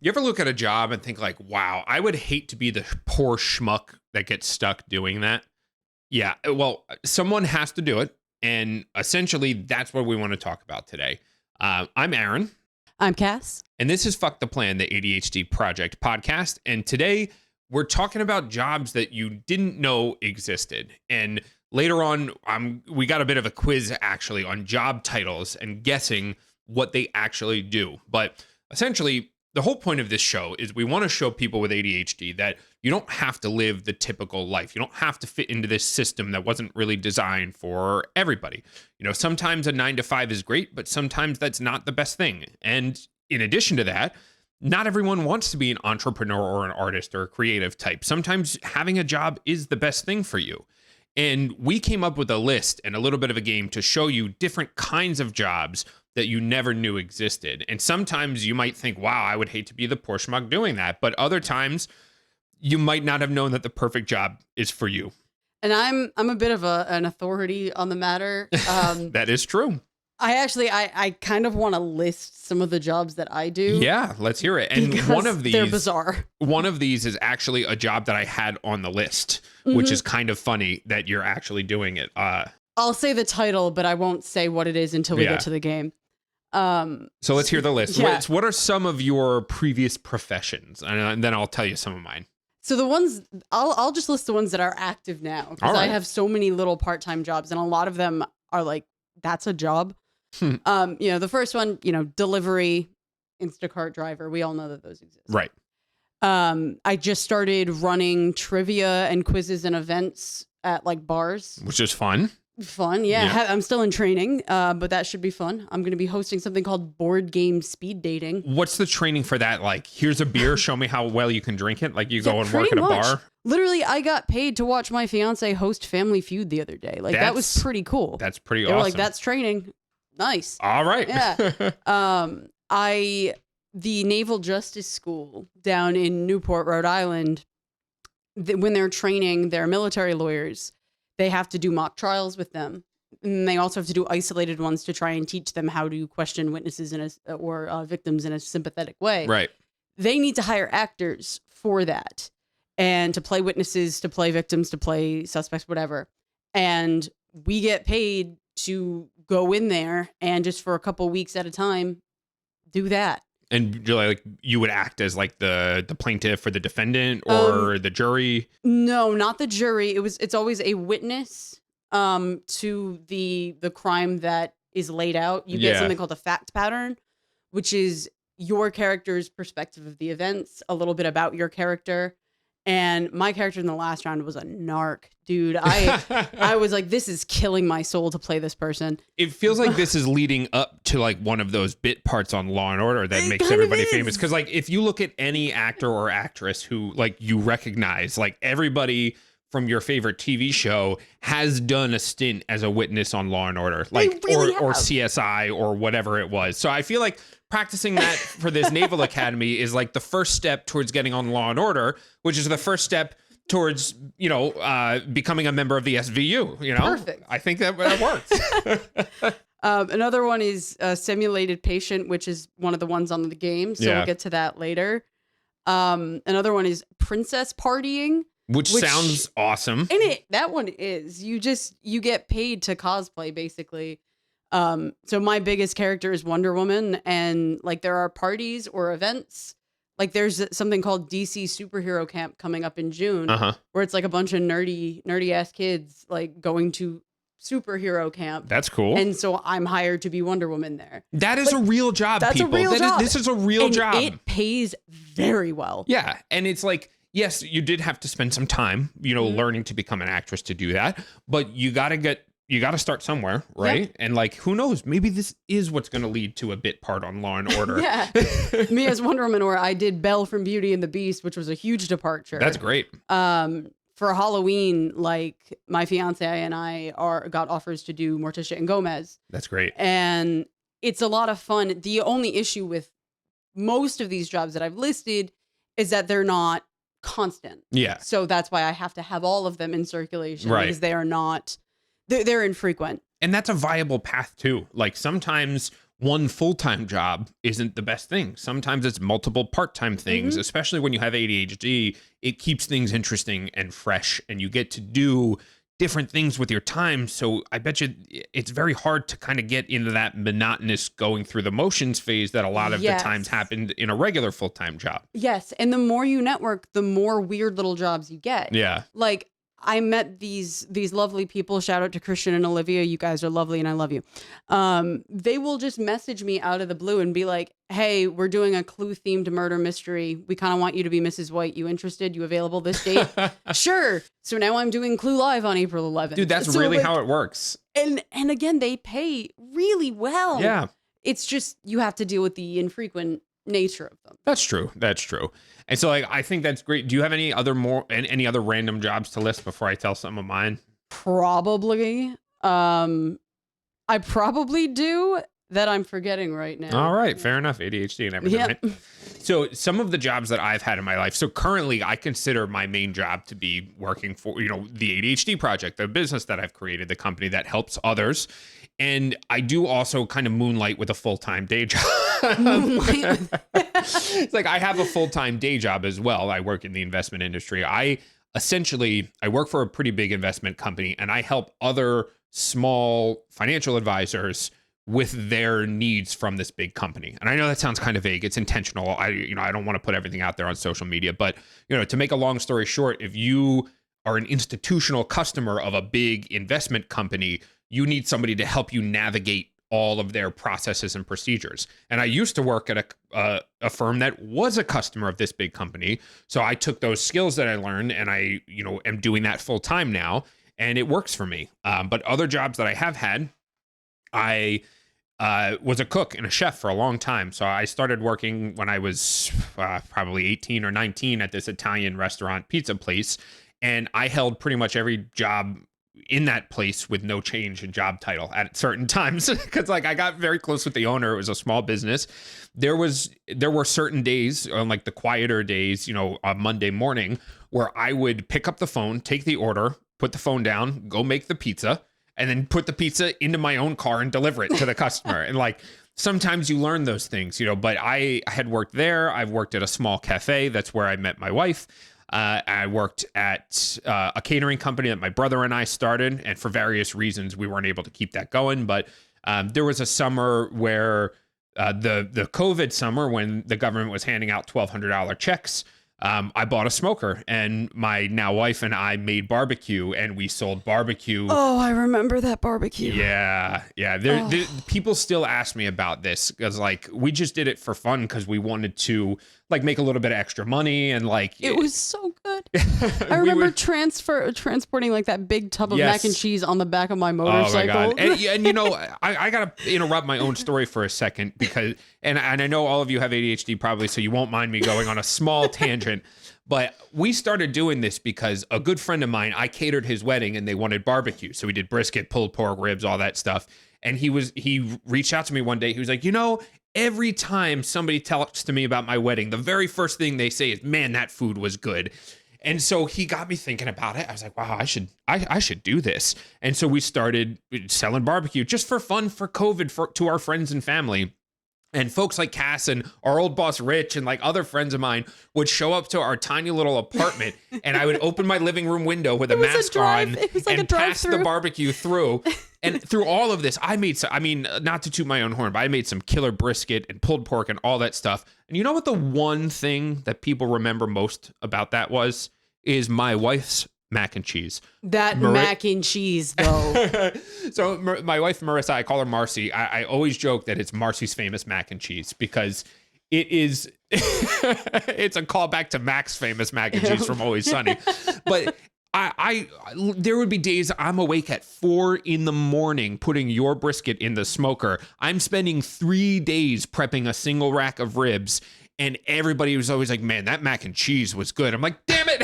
You ever look at a job and think like, wow, I would hate to be the poor schmuck that gets stuck doing that? Yeah, well, someone has to do it. And essentially, that's what we want to talk about today. I'm Aaron. I'm Cass. And this is Fuck the Plan, the ADHD Project podcast. And today, we're talking about jobs that you didn't know existed. And later on, we got a bit of a quiz, actually, on job titles and guessing what they actually do. But essentially, the whole point of this show is we want to show people with ADHD that you don't have to live the typical life. You don't have to fit into this system that wasn't really designed for everybody. You know, sometimes a 9 to 5 is great, but sometimes that's not the best thing. And in addition to that, not everyone wants to be an entrepreneur or an artist or a creative type. Sometimes having a job is the best thing for you. And we came up with a list and a little bit of a game to show you different kinds of jobs that you never knew existed. And sometimes you might think, wow, I would hate to be the poor schmuck doing that. But other times you might not have known that the perfect job is for you. And I'm a bit of an authority on the matter. That is true. I kind of want to list some of the jobs that I do. Yeah, let's hear it. And one of these, they're bizarre. One of these is actually a job that I had on the list, which is kind of funny that you're actually doing it. I'll say the title, but I won't say what it is until we get to the game. So let's hear the list. Yeah. What are some of your previous professions? And then I'll tell you some of mine. So the ones, I'll just list the ones that are active now. Because I have so many little part-time jobs, and a lot of them are like, that's a job. The first one, delivery, Instacart driver. We all know that those exist. Right. I just started running trivia and quizzes and events at like bars. Which is fun. Fun, yeah. I'm still in training, but that should be fun. I'm going to be hosting something called Board Game Speed Dating. What's the training for that? Like, here's a beer, show me how well you can drink it. Like, you go and work at a bar. Literally, I got paid to watch my fiance host Family Feud the other day. Like, that was pretty cool. That's pretty They were awesome. like, that's training. Nice. All right. Yeah. The Naval Justice School down in Newport, Rhode Island, when they're training their military lawyers, they have to do mock trials with them. And they also have to do isolated ones to try and teach them how to question witnesses or victims in a sympathetic way. Right. They need to hire actors for that and to play witnesses, to play victims, to play suspects, whatever. And we get paid to go in there and just for a couple weeks at a time do that. And like you would act as like the plaintiff or the defendant or the jury? No, not the jury. It's always a witness to the crime that is laid out. You get something called a fact pattern, which is your character's perspective of the events, a little bit about your character. And my character in the last round was a narc, dude. I was like, this is killing my soul to play this person. It feels like this is leading up to like one of those bit parts on Law and Order that makes everybody famous. Because like if you look at any actor or actress who like you recognize, like everybody from your favorite TV show has done a stint as a witness on Law and Order, like or CSI or whatever it was. So I feel like practicing that for this Naval Academy is like the first step towards getting on Law and Order, which is the first step towards, becoming a member of the SVU, Perfect. I think that works. Another one is Simulated Patient, which is one of the ones on the game. So we'll get to that later. Another one is Princess Partying. Which sounds awesome. And that one is. You get paid to cosplay, basically. So my biggest character is Wonder Woman, and like there are parties or events. Like there's something called DC Superhero Camp coming up in June, where it's like a bunch of nerdy ass kids like going to superhero camp. That's cool. And so I'm hired to be Wonder Woman there. That is a real job, that's people. A real job. This is a real job. It pays very well. Yeah, and it's like, yes, you did have to spend some time, learning to become an actress to do that, but you got to start somewhere, right? Yep. And like, who knows? Maybe this is what's going to lead to a bit part on Law and Order. Yeah. Me as Wonder Woman, or I did Belle from Beauty and the Beast, which was a huge departure. That's great. For Halloween, like my fiance and I got offers to do Morticia and Gomez. That's great. And it's a lot of fun. The only issue with most of these jobs that I've listed is that they're not constant. Yeah. So that's why I have to have all of them in circulation, right? Because they are not, they're infrequent. And that's a viable path too. Like sometimes one full-time job isn't the best thing. Sometimes it's multiple part-time things, especially when you have ADHD. It keeps things interesting and fresh, and you get to do different things with your time. So I bet you it's very hard to kind of get into that monotonous going through the motions phase that a lot of the times happened in a regular full-time job. Yes. And the more you network, the more weird little jobs you get. Yeah. Like I met these lovely people. Shout out to Christian and Olivia. You guys are lovely and I love you. They will just message me out of the blue and be like, hey, we're doing a Clue themed murder mystery. We kind of want you to be Mrs. White. You interested? You available this date? Sure. So now I'm doing Clue Live on April 11th. Dude, that's really how it works. And again, they pay really well. Yeah. It's just you have to deal with the infrequent nature of them. That's true. And so like I think that's great. Do you have any other random jobs to list before I tell some of mine? Probably. I probably do that I'm forgetting right now. All right, fair enough. ADHD and everything. Yep. Right? So some of the jobs that I've had in my life. So currently I consider my main job to be working for, the ADHD Project, the business that I've created, the company that helps others. And I do also kind of moonlight with a full-time day job. It's like I have a full-time day job as well. I work in the investment industry. I work for a pretty big investment company, and I help other small financial advisors with their needs from this big company. And I know that sounds kind of vague. It's intentional. I don't want to put everything out there on social media, but to make a long story short, if you are an institutional customer of a big investment company, you need somebody to help you navigate all of their processes and procedures. And I used to work at a firm that was a customer of this big company. So I took those skills that I learned and I, am doing that full time now, and it works for me. But other jobs that I have had, I was a cook and a chef for a long time. So I started working when I was probably 18 or 19 at this Italian restaurant pizza place. And I held pretty much every job in that place with no change in job title at certain times. Cause like I got very close with the owner. It was a small business. There were certain days on like the quieter days, on Monday morning where I would pick up the phone, take the order, put the phone down, go make the pizza, and then put the pizza into my own car and deliver it to the customer. And like, sometimes you learn those things, but I had worked there. I've worked at a small cafe. That's where I met my wife. I worked at a catering company that my brother and I started, and for various reasons, we weren't able to keep that going. But there was a summer where the COVID summer when the government was handing out $1,200 checks. I bought a smoker, and my now wife and I made barbecue, and we sold barbecue. Oh, I remember that barbecue. Yeah. People still ask me about this because like we just did it for fun because we wanted to like make a little bit of extra money and like it was so good. I remember transporting like that big tub of mac and cheese on the back of my motorcycle. Oh my God. And I gotta interrupt my own story for a second because and I know all of you have ADHD probably, so you won't mind me going on a small tangent. But we started doing this because a good friend of mine, I catered his wedding and they wanted barbecue. So we did brisket, pulled pork, ribs, all that stuff. And he reached out to me one day. He was like, every time somebody talks to me about my wedding, the very first thing they say is, man, that food was good. And so he got me thinking about it. I was like, wow, I should do this. And so we started selling barbecue just for fun for COVID to our friends and family. And folks like Cass and our old boss, Rich, and like other friends of mine would show up to our tiny little apartment and I would open my living room window with a mask on and pass the barbecue through. And through all of this, I made not to toot my own horn, but I made some killer brisket and pulled pork and all that stuff. And you know what the one thing that people remember most about that is my wife's mac and cheese. Mac and cheese, though. So my wife, Marissa, I call her Marcy. I always joke that it's Marcy's famous mac and cheese because it is, it's a callback to Mac's famous mac and cheese from Always Sunny. But there would be days I'm awake at 4 a.m. putting your brisket in the smoker. I'm spending 3 days prepping a single rack of ribs. And everybody was always like, man, that mac and cheese was good. I'm like, damn it.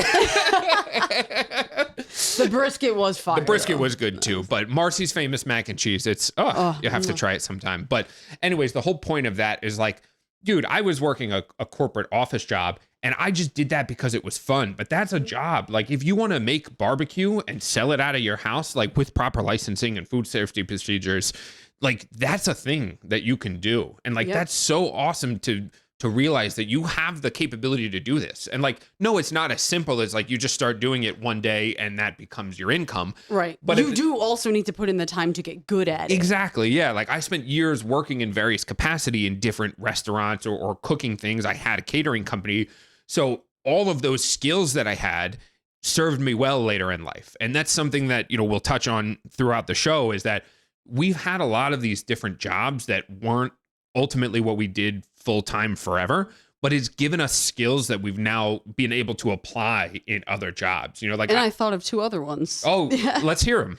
The brisket was fire. The brisket was good too. But Marcy's famous mac and cheese, you have to try it sometime. But anyways, the whole point of that is like, dude, I was working a corporate office job And I just did that because it was fun. But that's a job. Like if you want to make barbecue and sell it out of your house, like with proper licensing and food safety procedures, like that's a thing that you can do. And like that's so awesome to realize that you have the capability to do this. And like, no, it's not as simple as like you just start doing it one day and that becomes your income. Right. But you do also need to put in the time to get good at it. Exactly. Yeah. Like I spent years working in various capacity in different restaurants or cooking things. I had a catering company. So all of those skills that I had served me well later in life. And that's something that, you know, we'll touch on throughout the show is that we've had a lot of these different jobs that weren't ultimately what we did full time forever, but it's given us skills that we've now been able to apply in other jobs. You know, like I thought of 2 other ones. Oh, let's hear them.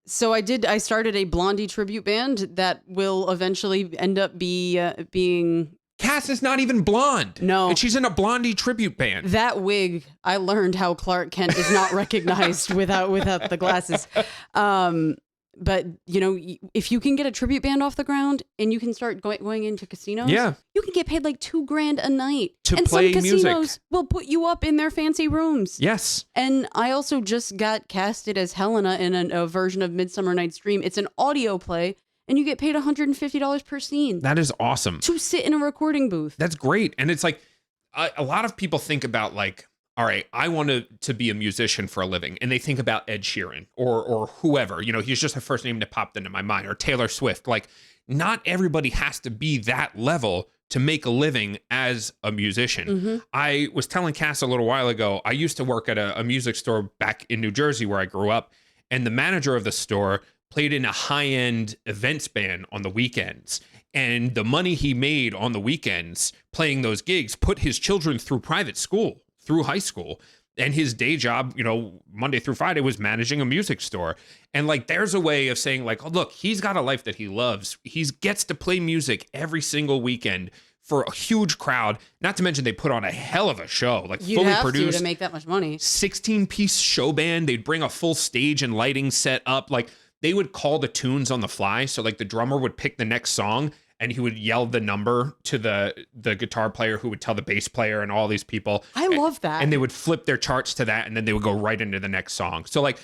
So I started a Blondie tribute band that will eventually end up being. Cass is not even blonde. No. And she's in a Blondie tribute band. That wig, I learned how Clark Kent is not recognized without the glasses. But, you know, if you can get a tribute band off the ground and you can start going into casinos, you can get paid like $2,000 a night. To play some casinos music. will put you up in their fancy rooms. Yes. And I also just got casted as Helena in a version of Midsummer Night's Dream. It's an audio play and you get paid $150 per scene. That is awesome. To sit in a recording booth. That's great. And it's like a lot of people think about like, all right, I want to be a musician for a living. And they think about Ed Sheeran or whoever, you know, he's just the first name that popped into my mind, or Taylor Swift. Like not everybody has to be that level to make a living as a musician. Mm-hmm. I was telling Cass a little while ago, I used to work at a music store back in New Jersey where I grew up. And the manager of the store played in a high-end events band on the weekends. And the money he made on the weekends playing those gigs put his children through private school, through high school. And his day job, you know, Monday through Friday was managing a music store. And like, there's a way of saying like, oh, look, he's got a life that he loves. He gets to play music every single weekend for a huge crowd. Not to mention they put on a hell of a show, like You'd fully have produced to make that much money. 16-piece show band. They'd bring a full stage and lighting set up. Like they would call the tunes on the fly. So like the drummer would pick the next song and he would yell the number to the guitar player who would tell the bass player and all these people. I love that. And they would flip their charts to that and then they would go right into the next song. So like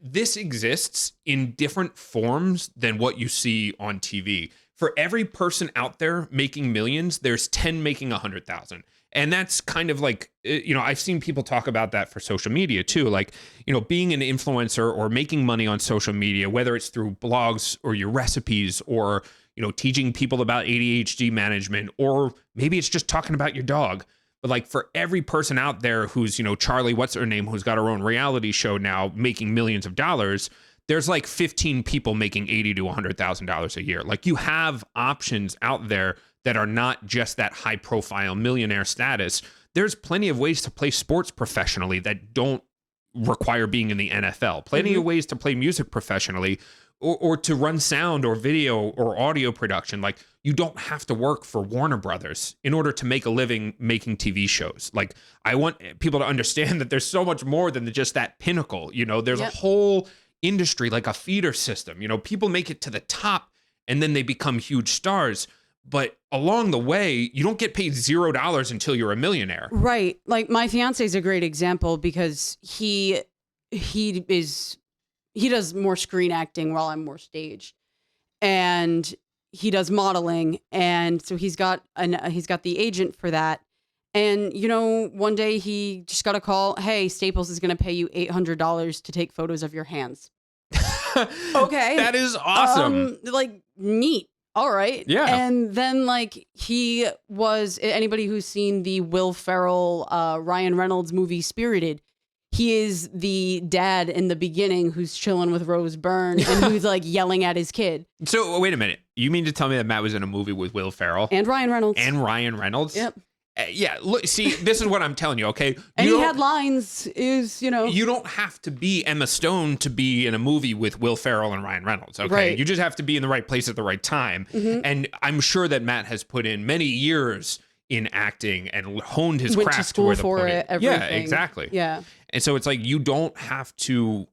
this exists in different forms than what you see on TV. For every person out there making millions, there's 10 making 100,000. And that's kind of like, you know, I've seen people talk about that for social media too. Like, you know, being an influencer or making money on social media, whether it's through blogs or your recipes or, you know, teaching people about ADHD management, or maybe it's just talking about your dog. But like for every person out there who's, you know, Charlie, what's her name, who's got her own reality show now making millions of dollars, there's like 15 people making $80,000 to $100,000 a year. Like you have options out there that are not just that high profile millionaire status. There's plenty of ways to play sports professionally that don't require being in the NFL. Plenty of ways to play music professionally or to run sound or video or audio production. Like you don't have to work for Warner Brothers in order to make a living making TV shows. Like I want people to understand that there's so much more than just that pinnacle. You know, there's a whole industry, like a feeder system. You know, people make it to the top and then they become huge stars. But along the way, you don't get paid $0 until you're a millionaire. Right. Like my fiance is a great example because he does more screen acting while I'm more stage, and he does modeling. And so he's got the agent for that. And, you know, one day he just got a call. Hey, Staples is going to pay you $800 to take photos of your hands. Okay. That is awesome. Like neat. All right. Yeah. And then like he was, anybody who's seen the Will Ferrell, Ryan Reynolds movie Spirited, he is the dad in the beginning who's chilling with Rose Byrne and who's like yelling at his kid. So wait a minute. You mean to tell me that Matt was in a movie with Will Ferrell? And Ryan Reynolds. Yep. Yeah, look, see, this is what I'm telling you, okay? And he had lines, you know. You don't have to be Emma Stone to be in a movie with Will Ferrell and Ryan Reynolds, okay? Right. You just have to be in the right place at the right time. Mm-hmm. And I'm sure that Matt has put in many years in acting and honed his Went craft to school where the for point. it, everything. Yeah, exactly. Yeah. And so it's like you don't have to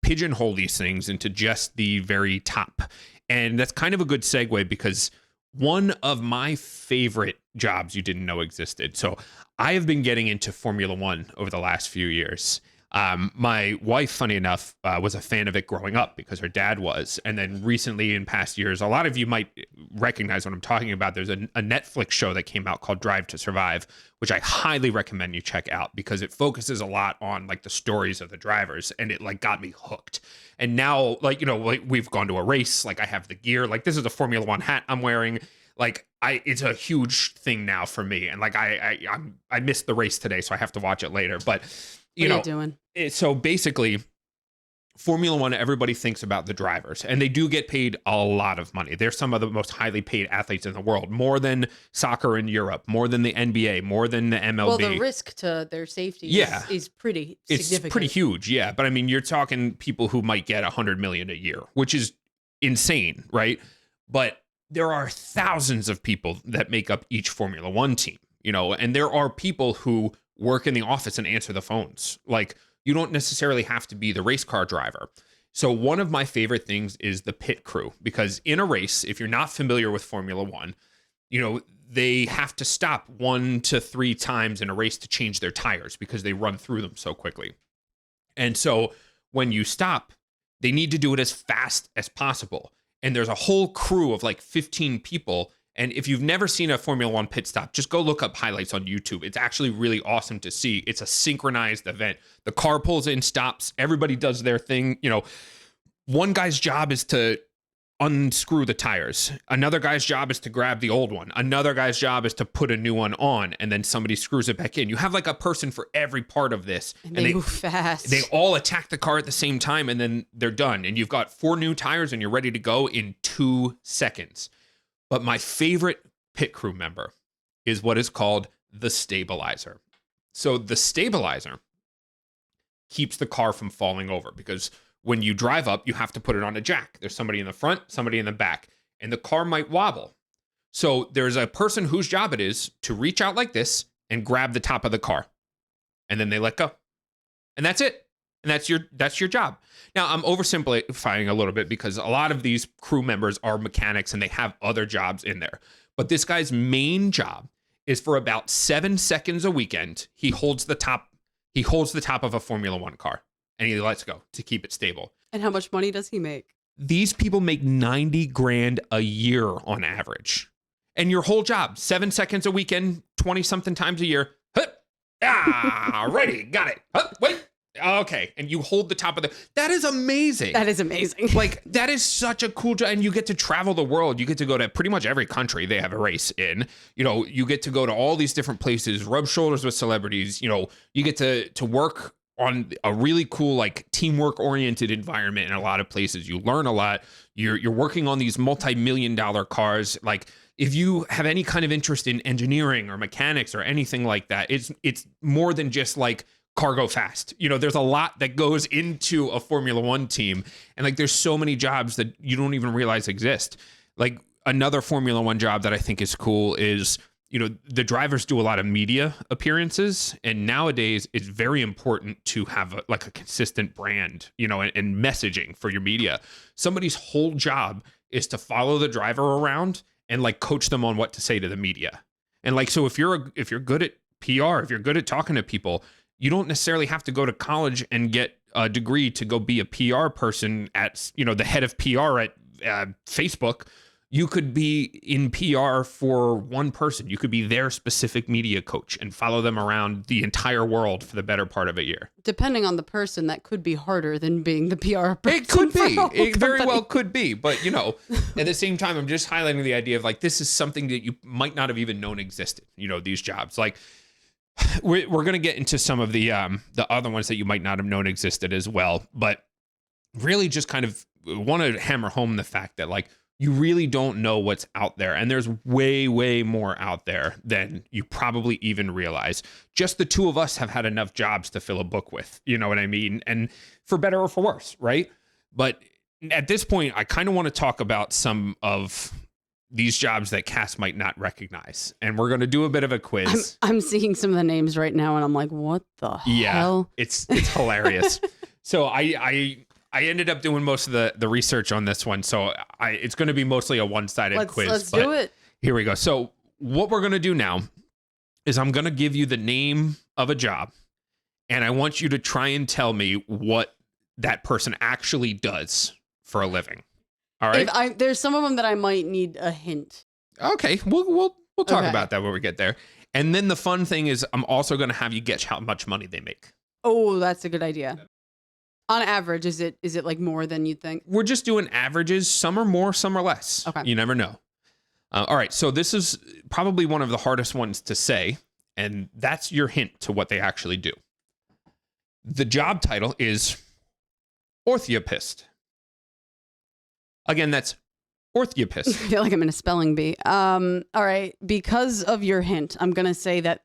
pigeonhole these things into just the very top. And that's kind of a good segue because one of my favorite jobs you didn't know existed. So I have been getting into Formula One over the last few years. My wife, funny enough, was a fan of it growing up because her dad was. And then recently in past years, a lot of you might recognize what I'm talking about. There's a Netflix show that came out called Drive to Survive, which I highly recommend you check out because it focuses a lot on like the stories of the drivers, and it like got me hooked. And now, like, you know, like we've gone to a race, like I have the gear, like this is a Formula One hat I'm wearing. Like it's a huge thing now for me. And like I missed the race today, so I have to watch it later. But you know, doing? So basically, Formula One, everybody thinks about the drivers, and they do get paid a lot of money. They're some of the most highly paid athletes in the world, more than soccer in Europe, more than the NBA, more than the MLB. Well, the risk to their safety is pretty significant. It's pretty huge, yeah. But I mean, you're talking people who might get $100 million a year, which is insane, right? But there are thousands of people that make up each Formula One team, you know, and there are people who work in the office and answer the phones. Like, you don't necessarily have to be the race car driver. So one of my favorite things is the pit crew, because in a race, if you're not familiar with Formula One, you know, they have to stop 1 to 3 times in a race to change their tires because they run through them so quickly. And so when you stop, they need to do it as fast as possible. And there's a whole crew of like 15 people. And if you've never seen a Formula One pit stop, just go look up highlights on YouTube. It's actually really awesome to see. It's a synchronized event. The car pulls in, stops, everybody does their thing. You know, one guy's job is to unscrew the tires. Another guy's job is to grab the old one. Another guy's job is to put a new one on, and then somebody screws it back in. You have like a person for every part of this. And they move fast. They all attack the car at the same time, and then they're done. And you've got 4 new tires, and you're ready to go in 2 seconds. But my favorite pit crew member is what is called the stabilizer. So the stabilizer keeps the car from falling over, because when you drive up, you have to put it on a jack. There's somebody in the front, somebody in the back, and the car might wobble. So there's a person whose job it is to reach out like this and grab the top of the car. And then they let go. And that's it. And that's your job. Now, I'm oversimplifying a little bit because a lot of these crew members are mechanics and they have other jobs in there. But this guy's main job is for about 7 seconds a weekend, he holds the top of a Formula One car and he lets go to keep it stable. And how much money does he make? These people make 90 grand a year on average. And your whole job, 7 seconds a weekend, 20 something times a year. Ready, got it. Wait. Okay, and you hold the top of that is amazing. That is amazing. Like, that is such a cool job, and you get to travel the world. You get to go to pretty much every country they have a race in. You know, you get to go to all these different places, rub shoulders with celebrities. You know, you get to work on a really cool, like, teamwork-oriented environment in a lot of places. You learn a lot. You're working on these multi-million-dollar cars. Like, if you have any kind of interest in engineering or mechanics or anything like that, it's more than just like cargo fast. You know, there's a lot that goes into a Formula One team. And like, there's so many jobs that you don't even realize exist. Like, another Formula One job that I think is cool is, you know, the drivers do a lot of media appearances. And nowadays it's very important to have a consistent brand, you know, and messaging for your media. Somebody's whole job is to follow the driver around and like coach them on what to say to the media. And like, so if you're good at PR, if you're good at talking to people, you don't necessarily have to go to college and get a degree to go be a PR person at, you know, the head of PR at Facebook. You could be in PR for one person. You could be their specific media coach and follow them around the entire world for the better part of a year. Depending on the person, that could be harder than being the PR person. It could be. It very well could be. But, you know, at the same time, I'm just highlighting the idea of like, this is something that you might not have even known existed, you know, these jobs. Like, we're going to get into some of the other ones that you might not have known existed as well, but really just kind of want to hammer home the fact that like, you really don't know what's out there, and there's way, way more out there than you probably even realize. Just the two of us have had enough jobs to fill a book with, you know what I mean? And for better or for worse, right? But at this point, I kind of want to talk about some of these jobs that Cass might not recognize. And we're going to do a bit of a quiz. I'm seeing some of the names right now and I'm like, what the hell? It's hilarious. So I ended up doing most of the research on this one. So it's going to be mostly a one-sided quiz. Let's do it. Here we go. So what we're going to do now is I'm going to give you the name of a job, and I want you to try and tell me what that person actually does for a living. All right. There's some of them that I might need a hint. Okay. We'll talk about that when we get there. And then the fun thing is I'm also going to have you guess how much money they make. Oh, that's a good idea. On average, is it like more than you'd think? We're just doing averages. Some are more, some are less. Okay. You never know. All right. So this is probably one of the hardest ones to say. And that's your hint to what they actually do. The job title is orthopist. Again, that's orthopist. I feel like I'm in a spelling bee. All right. Because of your hint, I'm going to say that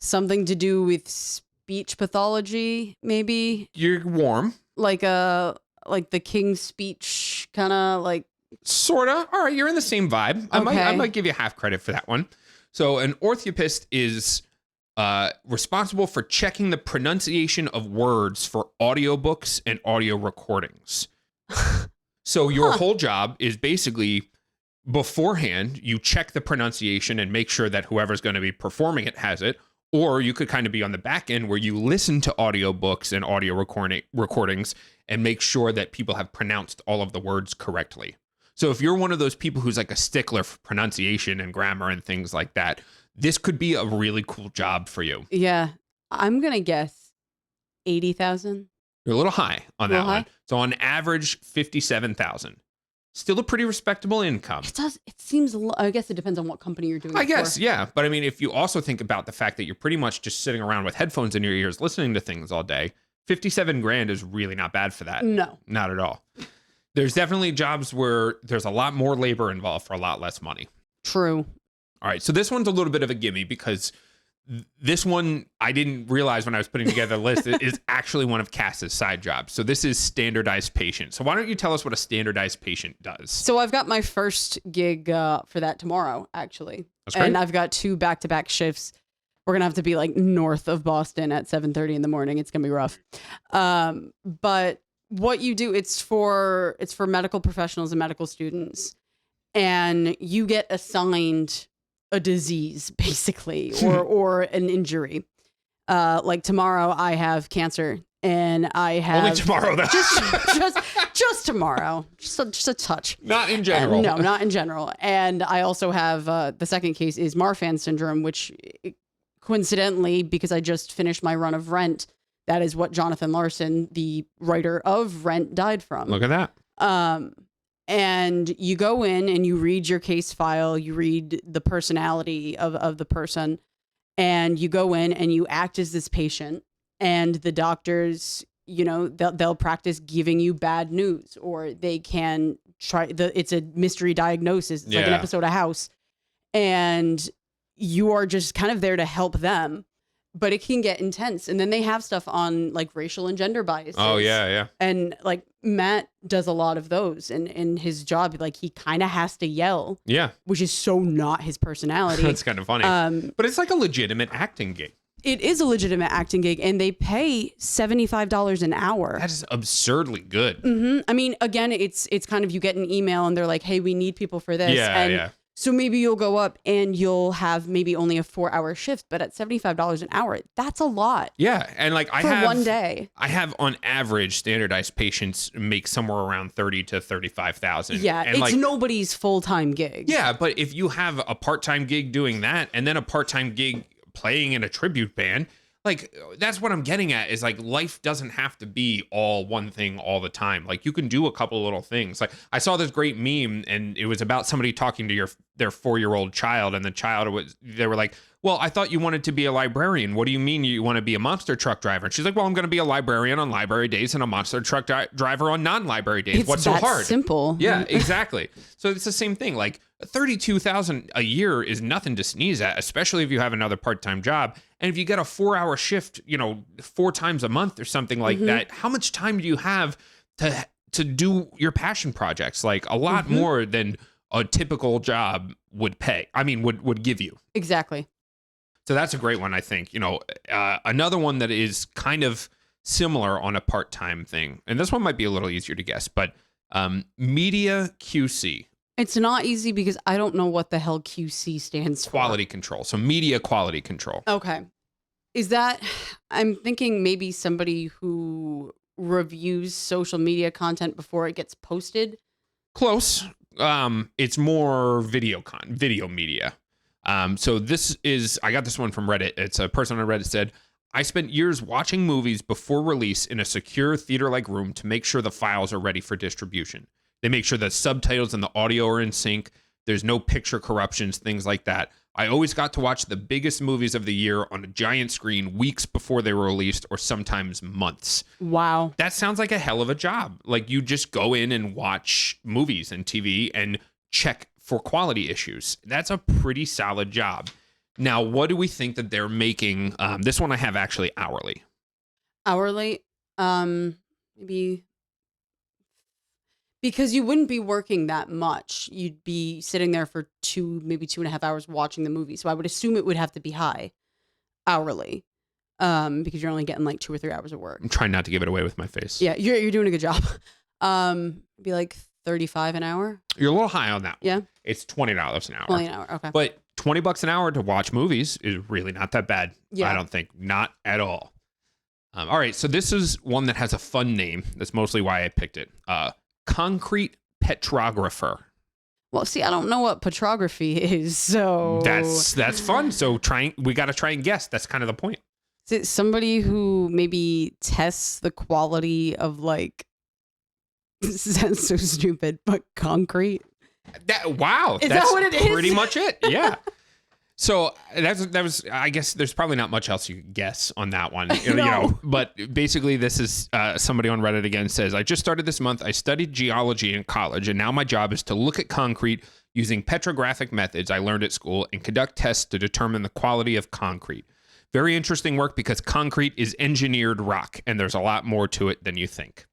something to do with speech pathology, maybe. You're warm. Like the King's Speech, kind of like. Sorta. All right. You're in the same vibe. Okay. I might give you half credit for that one. So an orthopist is responsible for checking the pronunciation of words for audiobooks and audio recordings. So your whole job is basically beforehand, you check the pronunciation and make sure that whoever's going to be performing it has it. Or you could kind of be on the back end where you listen to audiobooks and audio recordings and make sure that people have pronounced all of the words correctly. So if you're one of those people who's like a stickler for pronunciation and grammar and things like that, this could be a really cool job for you. Yeah. I'm going to guess 80,000. You're a little high on that one. So on average, 57,000. Still a pretty respectable income. It seems, I guess it depends on what company you're doing it I guess, for. yeah. But I mean, if you also think about the fact that you're pretty much just sitting around with headphones in your ears, listening to things all day, 57 grand is really not bad for that. No. Not at all. There's definitely jobs where there's a lot more labor involved for a lot less money. True. All right. So this one's a little bit of a gimme because this one, I didn't realize when I was putting together the list, is actually one of Cass's side jobs. So this is standardized patient. So why don't you tell us what a standardized patient does? So I've got my first gig for that tomorrow, actually. That's great. And I've got 2 back-to-back shifts. We're going to have to be like north of Boston at 7:30 in the morning. It's going to be rough. But what you do, it's for medical professionals and medical students. And you get assigned a disease, basically, or an injury. Like tomorrow, I have cancer, and I have only tomorrow though. just tomorrow, just a touch. Not in general. No, not in general. And I also have the second case is Marfan syndrome, which coincidentally, because I just finished my run of Rent, that is what Jonathan Larson, the writer of Rent, died from. Look at that. And you go in and you read your case file, you read the personality of the person, and you go in and you act as this patient, and the doctors, you know, they'll practice giving you bad news, or they can it's a mystery diagnosis. It's like an episode of House, and you are just kind of there to help them. But it can get intense. And then they have stuff on like racial and gender biases. Oh, yeah. And like Matt does a lot of those. And in his job, like he kind of has to yell. Yeah. Which is so not his personality. That's kind of funny. But it's like a legitimate acting gig. It is a legitimate acting gig. And they pay $75 an hour. That is absurdly good. Mm-hmm. I mean, again, it's kind of you get an email and they're like, hey, we need people for this. Yeah. So maybe you'll go up and you'll have maybe only a 4-hour shift, but at $75 an hour, that's a lot. Yeah. And like for one day. I have on average standardized patients make somewhere around 30 to 35,000. Yeah. And it's like, nobody's full-time gig. Yeah. But if you have a part-time gig doing that and then a part-time gig playing in a tribute band, like that's what I'm getting at is like life doesn't have to be all one thing all the time. Like you can do a couple of little things. Like I saw this great meme and it was about somebody talking to their 4-year-old child, and the child they were like, well, I thought you wanted to be a librarian. What do you mean you want to be a monster truck driver? And she's like, well, I'm going to be a librarian on library days and a monster truck driver on non-library days. What's so hard? Simple. Yeah, exactly. So it's the same thing. Like 32,000 a year is nothing to sneeze at, especially if you have another part-time job. And if you get a 4-hour shift, 4 times a month or something like that, how much time do you have to do your passion projects? Like a lot more than a typical job would pay. I mean, would give you. Exactly. So that's a great one, I think. Another one that is kind of similar on a part-time thing, and this one might be a little easier to guess, but media QC It's not easy because I don't know what the hell QC stands for. Quality control. So media quality control. Okay. Is that, I'm thinking maybe somebody who reviews social media content before it gets posted. Close. It's more video media. So this is, I got this one from Reddit. It's a person on Reddit said, I spent years watching movies before release in a secure theater-like room to make sure the files are ready for distribution. They make sure the subtitles and the audio are in sync. There's no picture corruptions, things like that. I always got to watch the biggest movies of the year on a giant screen weeks before they were released, or sometimes months. Wow. That sounds like a hell of a job. Like, you just go in and watch movies and TV and check for quality issues. That's a pretty solid job. Now, what do we think that they're making? This one I have actually hourly. Hourly? Maybe... Because you wouldn't be working that much. You'd be sitting there for maybe 2.5 hours watching the movie. So I would assume it would have to be high hourly. Because you're only getting like 2 or 3 hours of work. I'm trying not to give it away with my face. Yeah, you're doing a good job. Be like 35 an hour. You're a little high on that one. Yeah. It's $20 an hour. 20 an hour, okay. But $20 an hour to watch movies is really not that bad. Yeah. I don't think. Not at all. All right, so this is one that has a fun name. That's mostly why I picked it. Concrete petrographer. Well, see, I don't know what petrography is, so that's fun. So we got to try and guess. That's kind of the point. Is it somebody who maybe tests the quality of, like, this sounds so stupid, but concrete? Wow. Is that what it is? Pretty much it. Yeah. So that was, I guess there's probably not much else you could guess on that one, you know, but basically this is somebody on Reddit again says, I just started this month. I studied geology in college, and now my job is to look at concrete using petrographic methods I learned at school and conduct tests to determine the quality of concrete. Very interesting work because concrete is engineered rock, and there's a lot more to it than you think.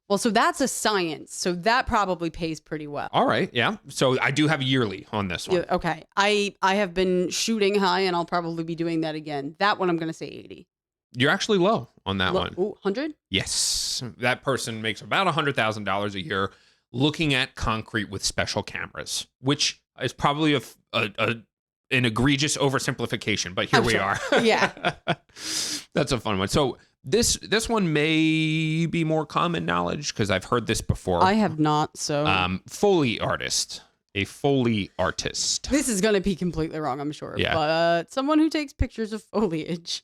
Well, so that's a science. So that probably pays pretty well. All right. Yeah. So I do have yearly on this one. Yeah, okay. I have been shooting high, and I'll probably be doing that again. That one I'm going to say 80. You're actually low on that one. Ooh, 100? Yes. That person makes about $100,000 a year looking at concrete with special cameras, which is probably an egregious oversimplification, but here we are. Yeah. That's a fun one. So this one may be more common knowledge because I've heard this before. I have not, so. Foley artist. A Foley artist. This is going to be completely wrong, I'm sure. Yeah. But someone who takes pictures of foliage.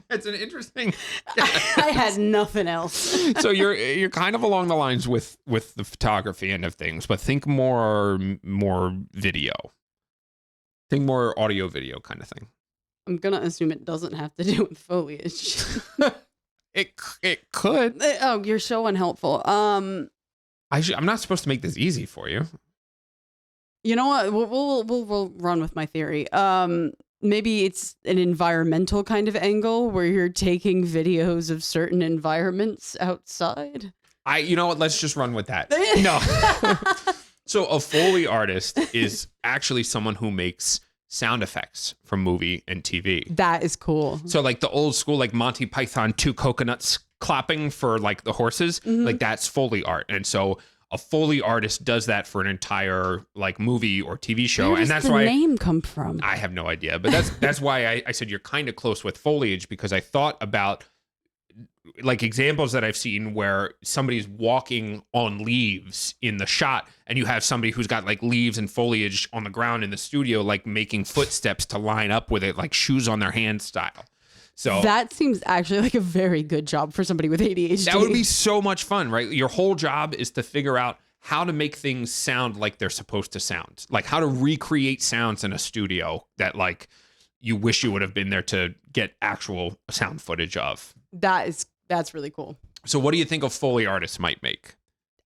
That's an interesting. I had nothing else. So you're kind of along the lines with the photography end of things, but think more video. Think more audio video kind of thing. I'm gonna assume it doesn't have to do with foliage. It could. Oh, you're so unhelpful. I'm not supposed to make this easy for you. You know what? We'll run with my theory. Maybe it's an environmental kind of angle where you're taking videos of certain environments outside. You know what? Let's just run with that. No. So a Foley artist is actually someone who makes sound effects from movie and TV. That is cool. So like the old school, like Monty Python, 2 coconuts clapping for like the horses, like that's Foley art. And so a Foley artist does that for an entire like movie or TV show. Where does and that's the why name come from? I have no idea, but that's why I said you're kind of close with foliage, because I thought about like examples that I've seen where somebody's walking on leaves in the shot, and you have somebody who's got like leaves and foliage on the ground in the studio, like making footsteps to line up with it, like shoes on their hand style. So that seems actually like a very good job for somebody with ADHD. That would be so much fun, right? Your whole job is to figure out how to make things sound like they're supposed to sound, like how to recreate sounds in a studio that like you wish you would have been there to get actual sound footage of. That's really cool. So what do you think a Foley artist might make?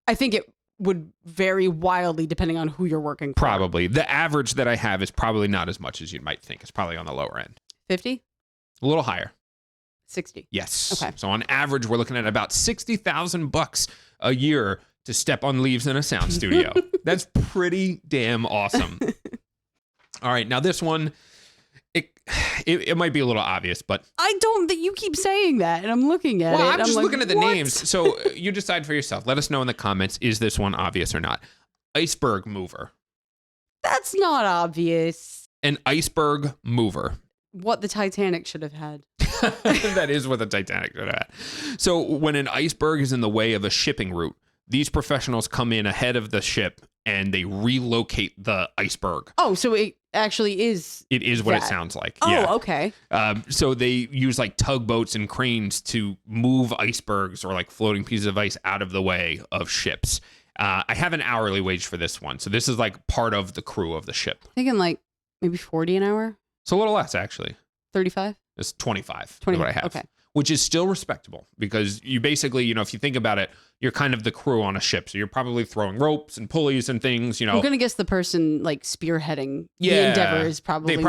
I think it would vary wildly depending on who you're working for. Probably. The average that I have is probably not as much as you might think. It's probably on the lower end. 50? A little higher. 60. Yes. Okay. So on average, we're looking at about $60,000 a year to step on leaves in a sound studio. That's pretty damn awesome. All right. Now this one, it might be a little obvious, but I don't think you keep saying that, and I'm looking at it. I'm just like, looking at the what? names. So you decide for yourself. Let us know in the comments, is this one obvious or not? iceberg mover. That's not obvious. An iceberg mover. What the Titanic should have had. That is what the Titanic should have had. So when an iceberg is in the way of a shipping route, these professionals come in ahead of the ship and they relocate the iceberg. Oh, so it actually is. It is what it sounds like. Oh, yeah. Okay. So they use like tugboats and cranes to move icebergs or like floating pieces of ice out of the way of ships. I have an hourly wage for this one. So this is like part of the crew of the ship. Thinking like maybe 40 an hour. It's a little less, actually. 35? It's 25. 20. Is what I have. Okay. Which is still respectable because you basically, if you think about it, you're kind of the crew on a ship. So you're probably throwing ropes and pulleys and things, I'm going to guess the person like spearheading the endeavor is probably they're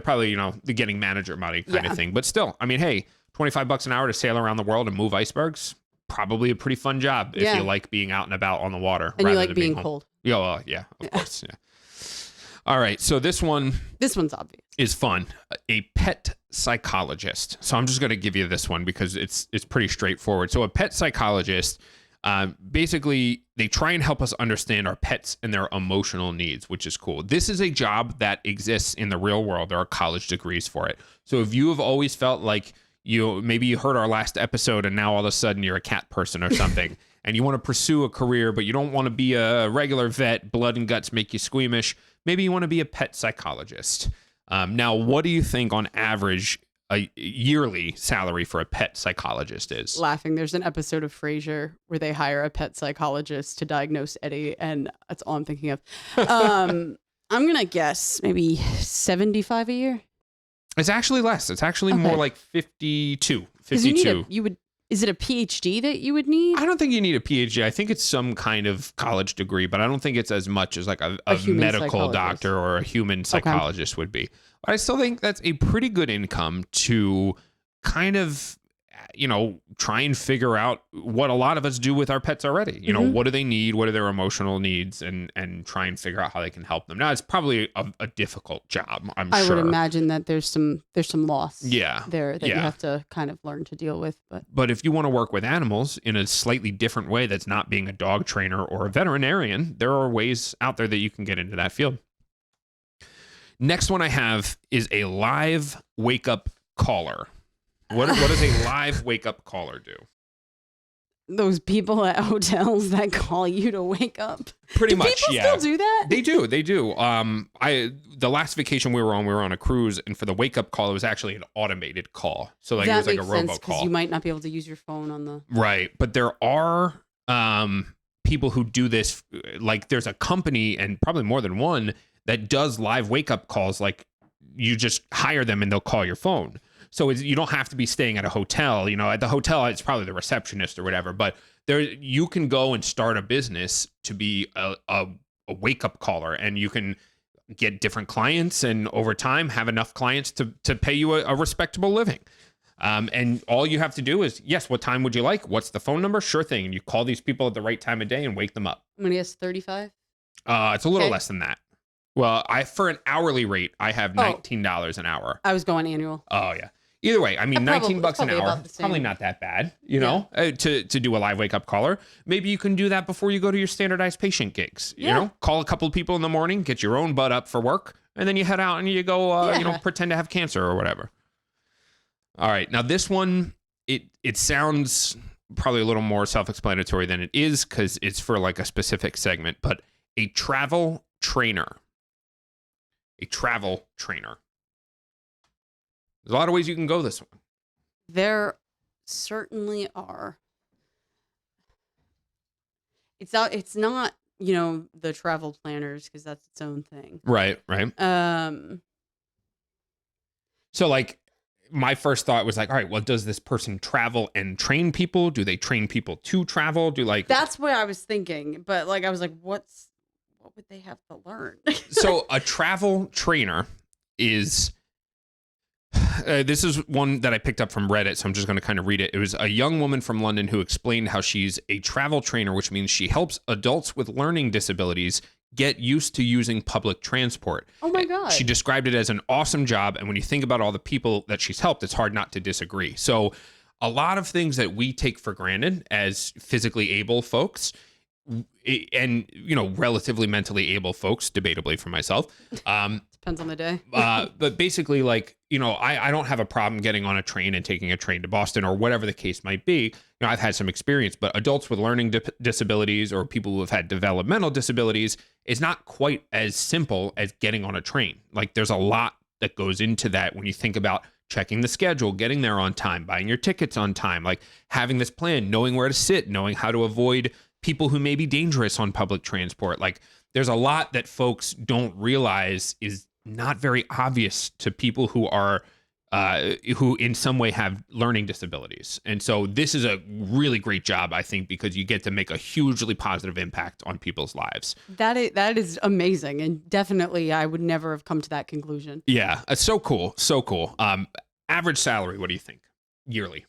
probably the getting manager money kind of thing. But still, I mean, hey, $25 an hour to sail around the world and move icebergs, probably a pretty fun job if you like being out and about on the water. And you like being cold. Yeah, of course. Yeah. All right. So this one's obvious. Is fun. A pet psychologist. So I'm just going to give you this one because it's pretty straightforward. So a pet psychologist, basically, they try and help us understand our pets and their emotional needs, which is cool. This is a job that exists in the real world. There are college degrees for it. So if you have always felt like maybe you heard our last episode and now all of a sudden you're a cat person or something and you want to pursue a career, but you don't want to be a regular vet, blood and guts make you squeamish. Maybe you want to be a pet psychologist. Now, what do you think on average a yearly salary for a pet psychologist is? Laughing. There's an episode of Frasier where they hire a pet psychologist to diagnose Eddie, and that's all I'm thinking of. I'm going to guess maybe 75 a year. It's actually less. It's actually more like 52. Is it a PhD that you would need? I don't think you need a PhD. I think it's some kind of college degree, but I don't think it's as much as like a medical doctor or a human psychologist would be. But I still think that's a pretty good income to kind of, try and figure out what a lot of us do with our pets already. What do they need? What are their emotional needs? And try and figure out how they can help them. Now, it's probably a difficult job, I'm sure. I would imagine that there's some loss there that you have to kind of learn to deal with. But if you want to work with animals in a slightly different way that's not being a dog trainer or a veterinarian, there are ways out there that you can get into that field. Next one I have is a live wake-up caller. What does a live wake-up caller do? Those people at hotels that call you to wake up. Pretty much, people still do that? They do. The last vacation we were on a cruise, and for the wake-up call, it was actually an automated call. So like it was like a robocall. Because you might not be able to use your phone on the... Right. But there are people who do this. Like there's a company, and probably more than one, that does live wake-up calls. Like you just hire them and they'll call your phone. So you don't have to be staying at a hotel. At the hotel, it's probably the receptionist or whatever. But you can go and start a business to be a wake-up caller, and you can get different clients, and over time have enough clients to pay you a respectable living. And all you have to do is, yes, what time would you like? What's the phone number? Sure thing. And you call these people at the right time of day and wake them up. I'm going to guess 35? It's a little less than that. Well, for an hourly rate, I have $19 an hour. I was going annual. Oh, yeah. Either way, I mean, $19 an hour, probably not that bad, to do a live wake-up caller. Maybe you can do that before you go to your standardized patient gigs. Call a couple of people in the morning, get your own butt up for work, and then you head out and you go, pretend to have cancer or whatever. All right. Now, this one, it sounds probably a little more self-explanatory than it is because it's for like a specific segment, but a travel trainer. A travel trainer. There's a lot of ways you can go this one. There certainly are. It's not, the travel planners, because that's its own thing. Right. So like my first thought was like, all right, well, does this person travel and train people? Do they train people to travel? That's what I was thinking. But like, I was like, what would they have to learn? So a travel trainer is... this is one that I picked up from Reddit, so I'm just going to kind of read it. It was a young woman from London who explained how she's a travel trainer, which means she helps adults with learning disabilities get used to using public transport. Oh my God. She described it as an awesome job, and when you think about all the people that she's helped, it's hard not to disagree. So a lot of things that we take for granted as physically able folks, and relatively mentally able folks, debatably for myself. Depends on the day. But basically, like, I don't have a problem getting on a train and taking a train to Boston or whatever the case might be. I've had some experience, but adults with learning disabilities or people who have had developmental disabilities is not quite as simple as getting on a train. Like, there's a lot that goes into that when you think about checking the schedule, getting there on time, buying your tickets on time, like having this plan, knowing where to sit, knowing how to avoid people who may be dangerous on public transport. Like, there's a lot that folks don't realize is not very obvious to people who are who in some way have learning disabilities. And so this is a really great job, I think, because you get to make a hugely positive impact on people's lives. That is amazing. And definitely I would never have come to that conclusion. Yeah. It's so cool. So cool. Average salary, what do you think? Yearly?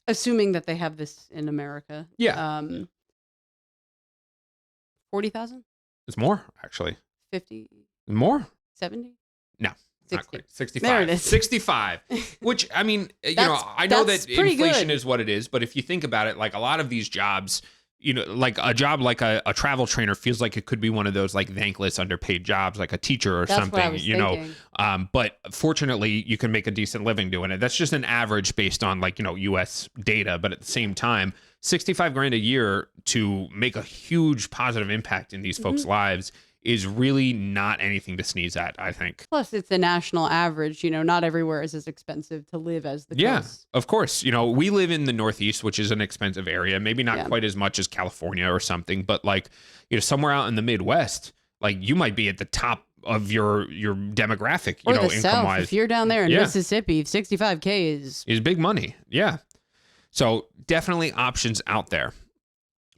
Assuming that they have this in America. Yeah. 40,000? It's more, actually. 50? More? 70? No. 60. Not quite. 65. There it is. 65. Which, I mean, I know that inflation is what it is, but if you think about it, like a lot of these jobs, like a job like a travel trainer feels like it could be one of those like thankless underpaid jobs, like a teacher or That's something, what I was thinking. But fortunately you can make a decent living doing it. That's just an average based on like, US data. But at the same time, 65 grand a year to make a huge positive impact in these folks' lives is really not anything to sneeze at, I think. Plus, it's the national average. Not everywhere is as expensive to live as the coast. Yeah, of course. We live in the Northeast, which is an expensive area. Maybe not quite as much as California or something, but like, somewhere out in the Midwest, like you might be at the top of your demographic, or the income South. wise. If you're down there in Mississippi, 65K is big money. Yeah. So definitely options out there.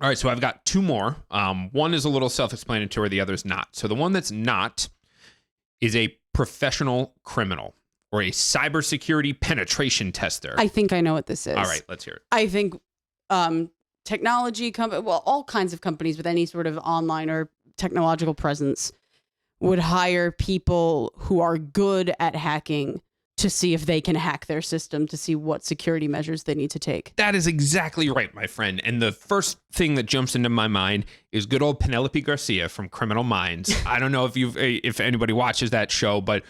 All right, so I've got two more. One is a little self-explanatory, the other is not. So the one that's not is a professional criminal or a cybersecurity penetration tester. I think I know what this is. All right, let's hear it. I think technology all kinds of companies with any sort of online or technological presence would hire people who are good at hacking to see if they can hack their system, to see what security measures they need to take. That is exactly right, my friend. And the first thing that jumps into my mind is good old Penelope Garcia from Criminal Minds. I don't know if anybody watches that show, but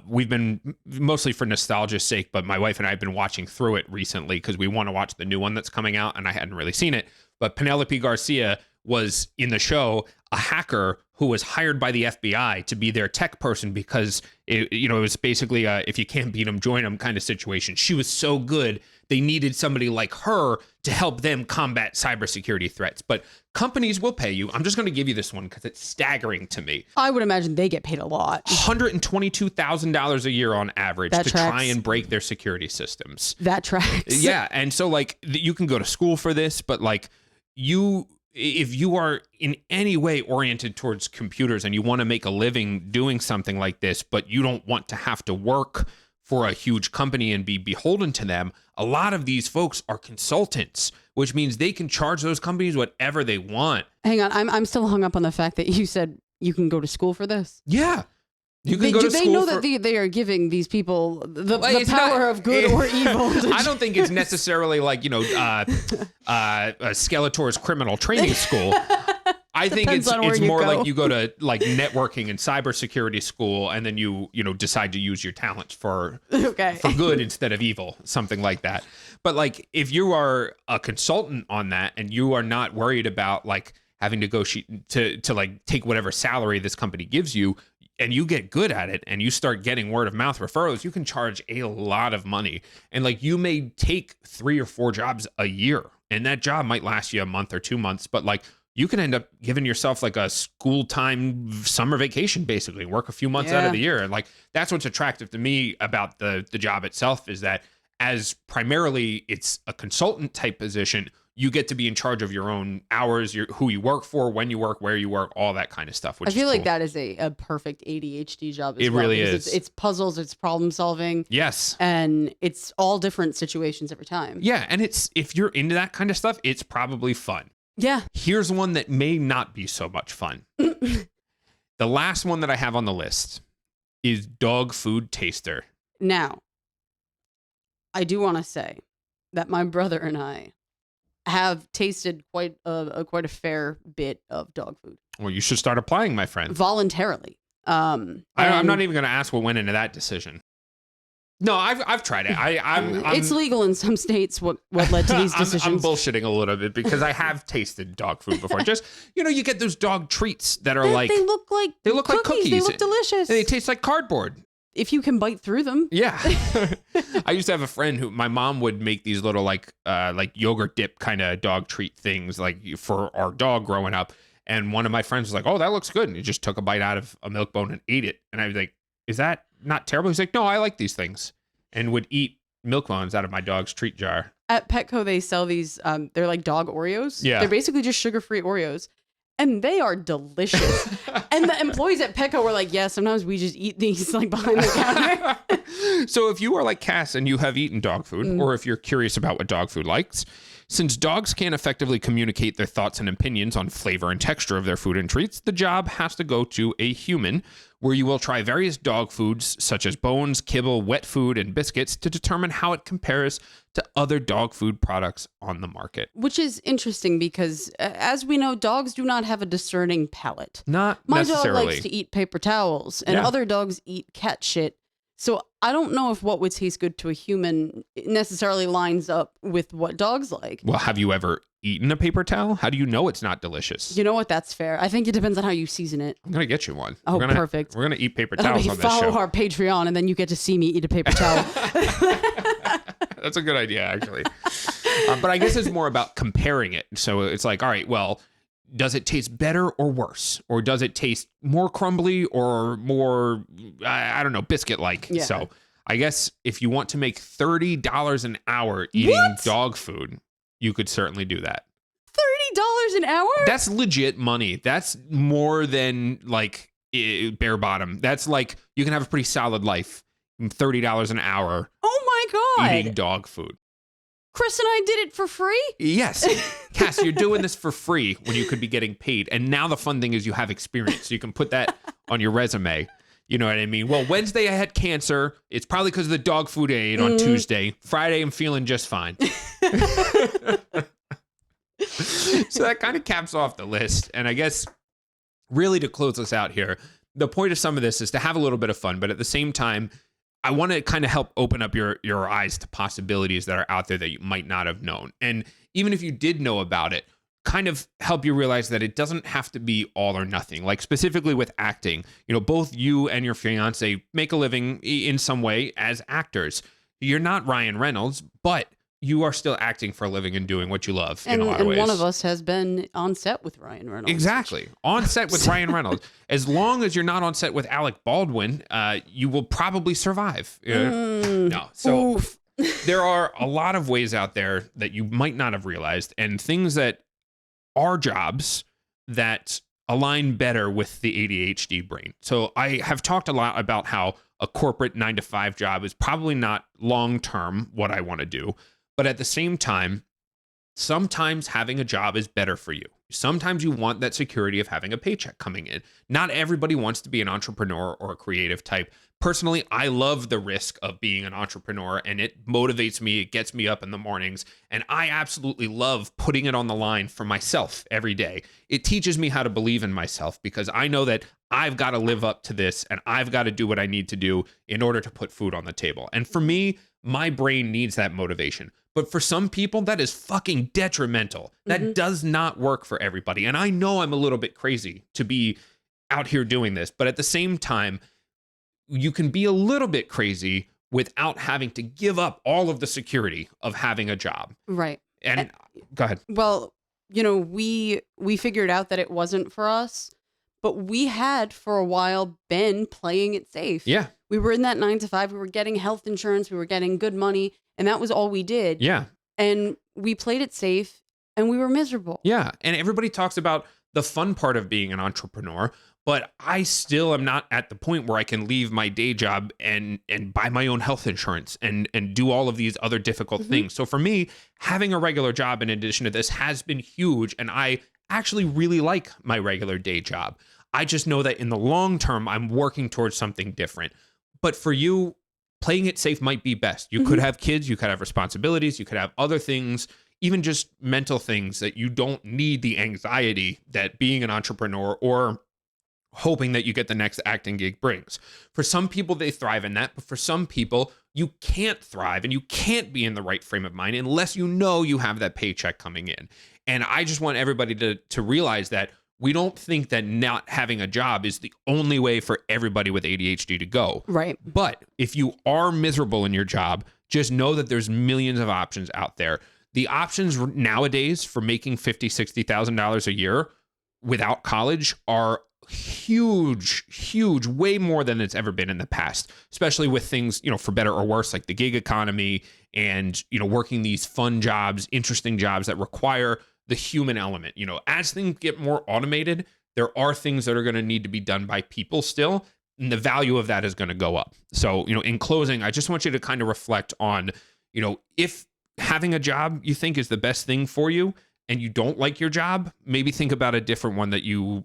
we've been, mostly for nostalgia's sake, but my wife and I have been watching through it recently because we want to watch the new one that's coming out, and I hadn't really seen it. But Penelope Garcia was in the show a hacker who was hired by the FBI to be their tech person because it was basically a, if you can't beat them, join them kind of situation. She was so good, they needed somebody like her to help them combat cybersecurity threats. But companies will pay you. I'm just going to give you this one because it's staggering to me. I would imagine they get paid a lot. $122,000 a year on average That to tracks. try and break their security systems. That tracks. Yeah, and so like you can go to school for this, but like if you are in any way oriented towards computers and you want to make a living doing something like this, but you don't want to have to work for a huge company and be beholden to them, a lot of these folks are consultants, which means they can charge those companies whatever they want. Hang on, I'm still hung up on the fact that you said you can go to school for this. Yeah. You can go to do they school know for, that they are giving these people the it's power not- of good or evil? I don't think it's necessarily like, Skeletor's criminal training school. I think Depends on where it's you more go. like you go to like networking and cybersecurity school, and then you decide to use your talents for good instead of evil, something like that. But like if you are a consultant on that and you are not worried about like having to go to like take whatever salary this company gives you, and you get good at it and you start getting word of mouth referrals, you can charge a lot of money. And like you may take 3 or 4 jobs a year, and that job might last you a month or 2 months, but like you can end up giving yourself like a school time summer vacation, basically work a few months out of the year. And like, that's what's attractive to me about the job itself, is that as primarily it's a consultant type position, you get to be in charge of your own hours, who you work for, when you work, where you work, all that kind of stuff. Which I feel is like cool. that is a perfect ADHD job. As It well, really because is. It's puzzles, it's problem solving. Yes. And it's all different situations every time. Yeah. And if you're into that kind of stuff, it's probably fun. Yeah. Here's one that may not be so much fun. The last one that I have on the list is dog food taster. Now, I do want to say that my brother and I have tasted quite a fair bit of dog food Well, you should start applying, my friend. voluntarily. I'm not even going to ask what went into that decision. No, I've tried it. It's legal in some states. What led to these decisions? I'm bullshitting a little bit because I have tasted dog food before. Just, you get those dog treats that are they look like cookies. They look delicious. And they taste like cardboard. If you can bite through them. Yeah. I used to have a friend who my mom would make these little like yogurt dip kind of dog treat things like for our dog growing up. And one of my friends was like, "Oh, that looks good." And he just took a bite out of a milk bone and ate it. And I was like, "Is that not terrible?" He's like, "No, I like these things," and would eat milk bones out of my dog's treat jar. At Petco, they sell these. They're like dog Oreos. Yeah, they're basically just sugar-free Oreos, and they are delicious. And the employees at Petco were like, "Yeah, sometimes we just eat these like behind the counter." So if you are like Cass and you have eaten dog food, or if you're curious about what dog food likes, since dogs can't effectively communicate their thoughts and opinions on flavor and texture of their food and treats, the job has to go to a human, where you will try various dog foods such as bones, kibble, wet food, and biscuits to determine how it compares to other dog food products on the market. Which is interesting because, as we know, dogs do not have a discerning palate. Not My necessarily. dog likes to eat paper towels, and other dogs eat cat shit. So I don't know if what would taste good to a human necessarily lines up with what dogs like. Well, have you ever eaten a paper towel? How do you know it's not delicious? You know what? That's fair. I think it depends on how you season it. I'm going to get you one. Oh, perfect. We're going to eat paper towels on this follow show. our Patreon, and then you get to see me eat a paper towel. That's a good idea, actually. But I guess it's more about comparing it. So it's like, all right, well, does it taste better or worse? Or does it taste more crumbly or more, I don't know, biscuit-like? Yeah. So I guess if you want to make $30 an hour eating dog food, you could certainly do that. $30 an hour? That's legit money. That's more than like bare bottom. That's like you can have a pretty solid life. $30 an hour. Oh my God. Eating dog food. Chris and I did it for free? Yes. Cass, you're doing this for free when you could be getting paid. And now the fun thing is you have experience. So you can put that on your resume. You know what I mean? Well, Wednesday I had cancer. It's probably because of the dog food I ate on Tuesday. Friday I'm feeling just fine. So that kind of caps off the list. And I guess really to close us out here, the point of some of this is to have a little bit of fun, but at the same time, I want to kind of help open up your eyes to possibilities that are out there that you might not have known. And even if you did know about it, kind of help you realize that it doesn't have to be all or nothing. Like specifically with acting, both you and your fiance make a living in some way as actors. You're not Ryan Reynolds, but you are still acting for a living and doing what you love in a lot of ways. And one of us has been on set with Ryan Reynolds. Exactly. On set with Ryan Reynolds. As long as you're not on set with Alec Baldwin, you will probably survive. No. So there are a lot of ways out there that you might not have realized, and things that are jobs that align better with the ADHD brain. So I have talked a lot about how a corporate 9-to-5 job is probably not long-term what I want to do. But at the same time, sometimes having a job is better for you. Sometimes you want that security of having a paycheck coming in. Not everybody wants to be an entrepreneur or a creative type. Personally, I love the risk of being an entrepreneur, and it motivates me. It gets me up in the mornings, and I absolutely love putting it on the line for myself every day. It teaches me how to believe in myself because I know that I've got to live up to this, and I've got to do what I need to do in order to put food on the table. And for me, my brain needs that motivation. But for some people, that is fucking detrimental. That does not work for everybody. And I know I'm a little bit crazy to be out here doing this, but at the same time, you can be a little bit crazy without having to give up all of the security of having a job. Right. And go ahead. Well, we figured out that it wasn't for us, but we had for a while been playing it safe. Yeah. We were in that 9-to-5. We were getting health insurance. We were getting good money. And that was all we did. Yeah. And we played it safe and we were miserable. Yeah. And everybody talks about the fun part of being an entrepreneur, but I still am not at the point where I can leave my day job and buy my own health insurance and do all of these other difficult things. So for me, having a regular job in addition to this has been huge. And I actually really like my regular day job. I just know that in the long term, I'm working towards something different. But for you, playing it safe might be best. You could have kids, you could have responsibilities, you could have other things even just mental things that you don't need the anxiety that being an entrepreneur or hoping that you get the next acting gig brings. For some people, they thrive in that, but for some people, you can't thrive and you can't be in the right frame of mind unless you know you have that paycheck coming in. And I just want everybody to realize that we don't think that not having a job is the only way for everybody with ADHD to go. Right. But if you are miserable in your job, just know that there's millions of options out there. The options nowadays for making $50,000, $60,000 a year without college are huge, way more than it's ever been in the past, especially with things, for better or worse, like the gig economy and, working these fun jobs, interesting jobs that require the human element. As things get more automated, there are things that are going to need to be done by people still, and the value of that is going to go up. So, in closing, I just want you to kind of reflect on, if having a job you think is the best thing for you and you don't like your job, maybe think about a different one that you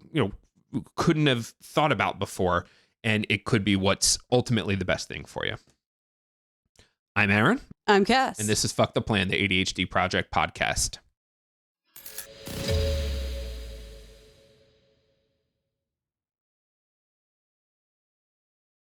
couldn't have thought about before, and it could be what's ultimately the best thing for you. I'm Aaron. I'm Cass. And this is Fuck the Plan, the ADHD Project podcast.